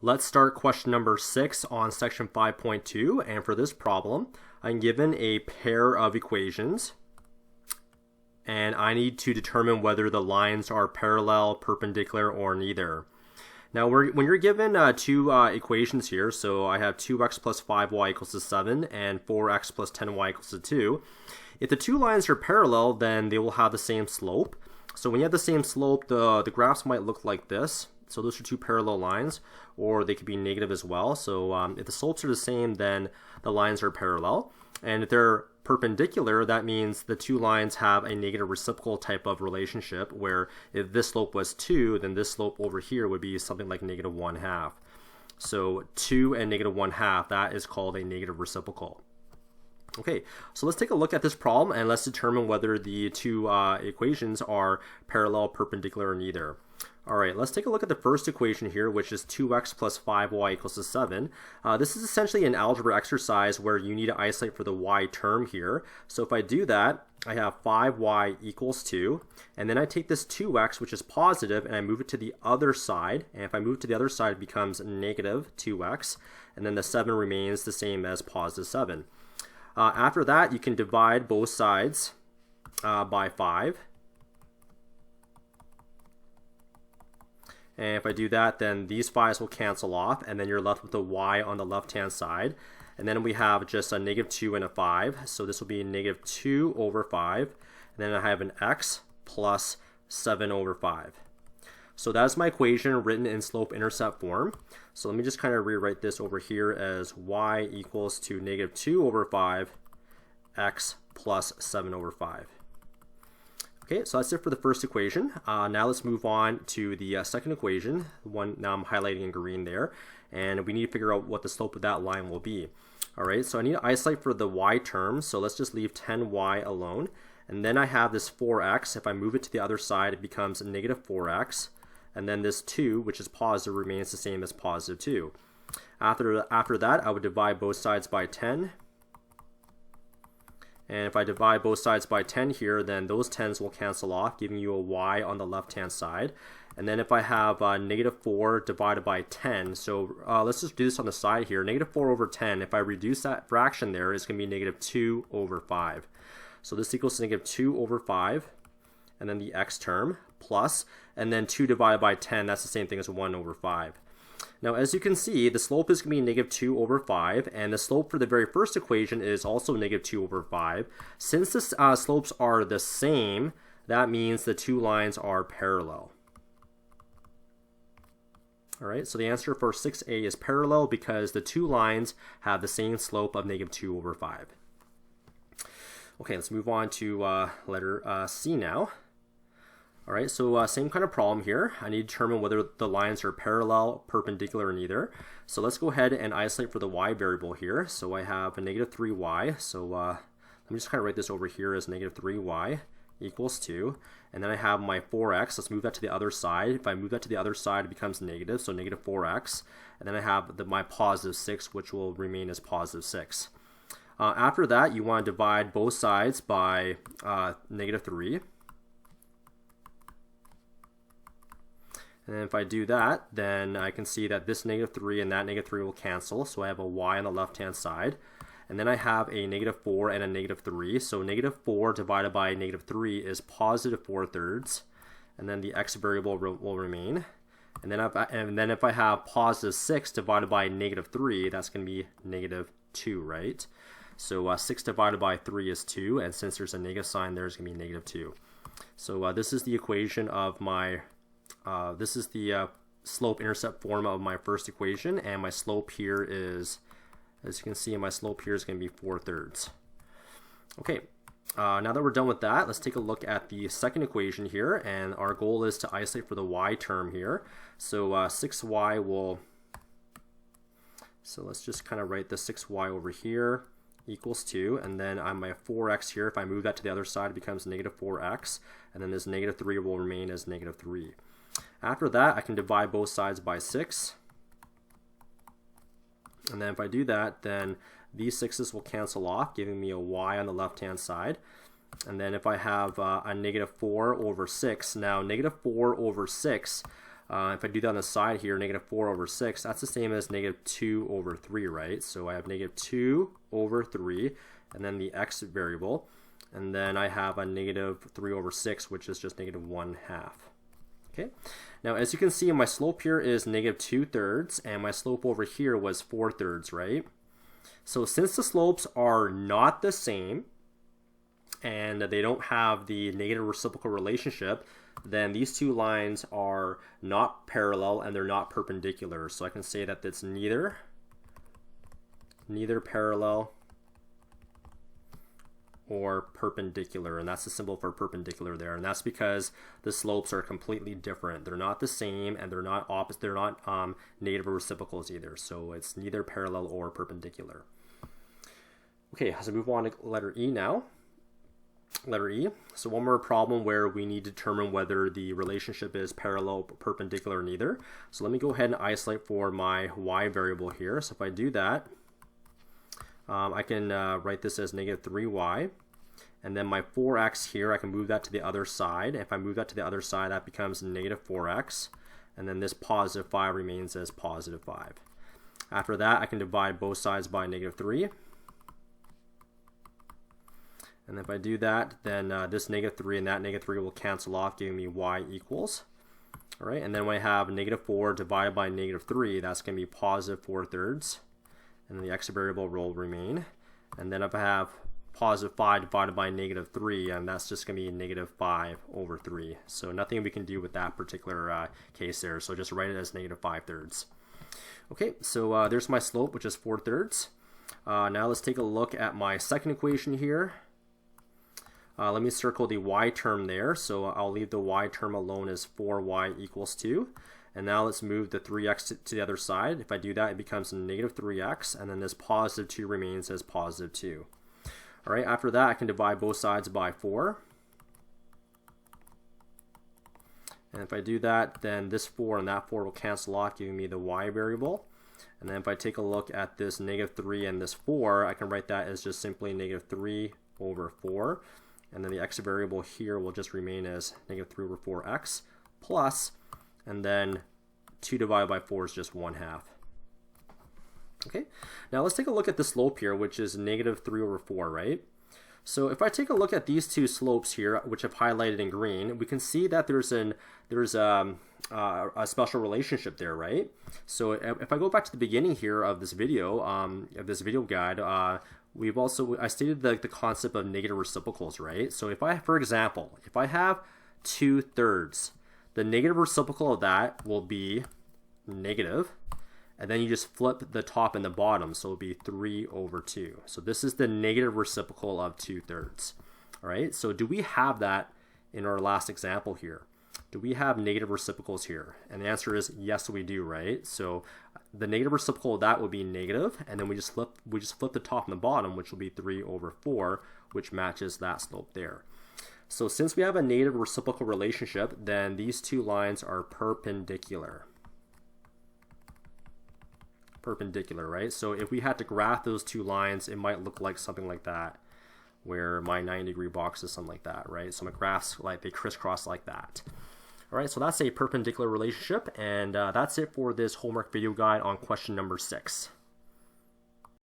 Let's start question number 6 on section 5.2, and for this problem, I'm given a pair of equations, and I need to determine whether the lines are parallel, perpendicular, or neither. Now, when you're given two equations here, so I have 2x plus 5y equals 7 and 4x plus 10y equals 2, if the two lines are parallel, then they will have the same slope. So when you have the same slope, the graphs might look like this. So those are two parallel lines, or they could be negative as well. So if the slopes are the same, then the lines are parallel. And if they're perpendicular, that means the two lines have a negative reciprocal type of relationship, where if this slope was 2, then this slope over here would be something like negative 1/2. So 2 and negative 1/2, that is called a negative reciprocal. Okay, so let's take a look at this problem and let's determine whether the two equations are parallel, perpendicular, or neither. All right, let's take a look at the first equation here, which is 2x plus 5y equals 7. This is essentially an algebra exercise where you need to isolate for the y term here. So if I do that, I have 5y equals 2, and then I take this 2x, which is positive, and I move it to the other side. And if I move it to the other side, it becomes negative 2x, and then the 7 remains the same as positive 7. After that, you can divide both sides by 5. And if I do that, then these 5's will cancel off, and then you're left with a y on the left-hand side. And then we have just a negative 2 and a 5. So this will be negative 2 over 5. And then I have an x plus 7 over 5. So that's my equation written in slope-intercept form. So let me just kind of rewrite this over here as y equals to negative 2 over 5, x plus 7 over 5. Okay, so that's it for the first equation. Now let's move on to the second equation, the one now I'm highlighting in green there, and we need to figure out what the slope of that line will be. All right, so I need to isolate for the y term, so let's just leave 10y alone. And then I have this 4x. If I move it to the other side, it becomes negative 4x. And then this 2, which is positive, remains the same as positive 2. After that, I would divide both sides by 10. And if I divide both sides by 10 here, then those 10's will cancel off, giving you a y on the left-hand side. And then if I have negative 4 divided by 10, so let's just do this on the side here. Negative 4 over 10, if I reduce that fraction there, it's going to be negative 2 over 5. So this equals negative 2 over 5, and then the x term, plus, and then 2 divided by 10, that's the same thing as 1 over 5. Now, as you can see, the slope is going to be negative 2 over 5, and the slope for the very first equation is also negative 2 over 5. Since the slopes are the same, that means the two lines are parallel. All right, so the answer for 6A is parallel because the two lines have the same slope of negative 2 over 5. Okay, let's move on to letter C now. All right, so same kind of problem here. I need to determine whether the lines are parallel, perpendicular, or neither. So let's go ahead and isolate for the y variable here. So I have a negative 3y. So let me just kind of write this over here as negative 3y equals 2. And then I have my 4x. Let's move that to the other side. If I move that to the other side, it becomes negative, so negative 4x. And then I have my positive 6, which will remain as positive 6. After that, you want to divide both sides by negative 3. And if I do that, then I can see that this negative 3 and that negative 3 will cancel. So I have a y on the left-hand side. And then I have a negative 4 and a negative 3. So negative 4 divided by negative 3 is positive 4/3. And then the x variable will remain. And then if I have positive 6 divided by negative 3, that's going to be negative 2, right? So 6 divided by 3 is 2. And since there's a negative sign, there's going to be negative 2. So this is the equation of my... this is the slope-intercept form of my first equation, and my slope here is, as you can see, my slope here is going to be 4/3. Okay, now that we're done with that, let's take a look at the second equation here, and our goal is to isolate for the y term here. So 6y will, so let's just kind of write the 6y over here equals 2, and then on my 4x here, if I move that to the other side, it becomes negative 4x, and then this negative 3 will remain as negative 3. After that, I can divide both sides by 6. And then if I do that, then these 6's will cancel off, giving me a y on the left-hand side. And then if I have a negative 4 over 6, now negative 4 over 6, If I do that on the side here, negative 4 over 6, that's the same as negative 2 over 3, right? So I have negative 2 over 3, and then the x variable, and then I have a negative 3 over 6, which is just negative 1/2. Okay, now as you can see, my slope here is negative 2/3, and my slope over here was 4/3, right? So since the slopes are not the same, and they don't have the negative reciprocal relationship, then these two lines are not parallel and they're not perpendicular. So I can say that it's neither parallel or perpendicular, and that's the symbol for perpendicular there, and that's because the slopes are completely different. They're not the same, and they're not opposite. They're not negative reciprocals either. So it's neither parallel or perpendicular. Okay, so move on to letter E now. Letter E. So one more problem where we need to determine whether the relationship is parallel, perpendicular, or neither. So let me go ahead and isolate for my y variable here. So if I do that, I can write this as negative 3y. And then my 4x here, I can move that to the other side. If I move that to the other side, that becomes negative 4x. And then this positive 5 remains as positive 5. After that, I can divide both sides by negative 3. And if I do that, then this negative 3 and that negative 3 will cancel off, giving me y equals. All right, and then when I have negative 4 divided by negative 3, that's going to be positive 4/3. And the x variable will remain. And then if I have positive 5 divided by negative 3, and that's just going to be negative 5 over 3. So nothing we can do with that particular case there. So just write it as negative 5/3. Okay, so there's my slope, which is 4/3. Now let's take a look at my second equation here. Let me circle the y term there, so I'll leave the y term alone as 4y equals 2. And now let's move the 3x to the other side. If I do that, it becomes negative 3x, and then this positive 2 remains as positive 2. All right, after that, I can divide both sides by 4. And if I do that, then this 4 and that 4 will cancel off, giving me the y variable. And then if I take a look at this negative 3 and this 4, I can write that as just simply negative 3 over 4. And then the x variable here will just remain as negative 3 over 4x plus, and then 2 divided by 4 is just 1/2. Okay, now let's take a look at the slope here, which is negative 3 over 4, right? So if I take a look at these two slopes here, which I've highlighted in green, we can see that there's a special relationship there, right? So if I go back to the beginning here of this video, guide, I stated the concept of negative reciprocals, right? So if I, for example, if I have 2/3, the negative reciprocal of that will be negative, and then you just flip the top and the bottom, so it'll be 3 over 2. So this is the negative reciprocal of 2/3. All right, so do we have that in our last example here? Do we have negative reciprocals here? And the answer is yes, we do, right? So the negative reciprocal of that would be negative, and then we just flip the top and the bottom, which will be 3 over 4, which matches that slope there. So since we have a negative reciprocal relationship, then these two lines are perpendicular. Perpendicular, right? So if we had to graph those two lines, it might look like something like that, where my 90-degree box is something like that, right? So my graphs, like, they crisscross like that. All right, so that's a perpendicular relationship, and that's it for this homework video guide on question number 6.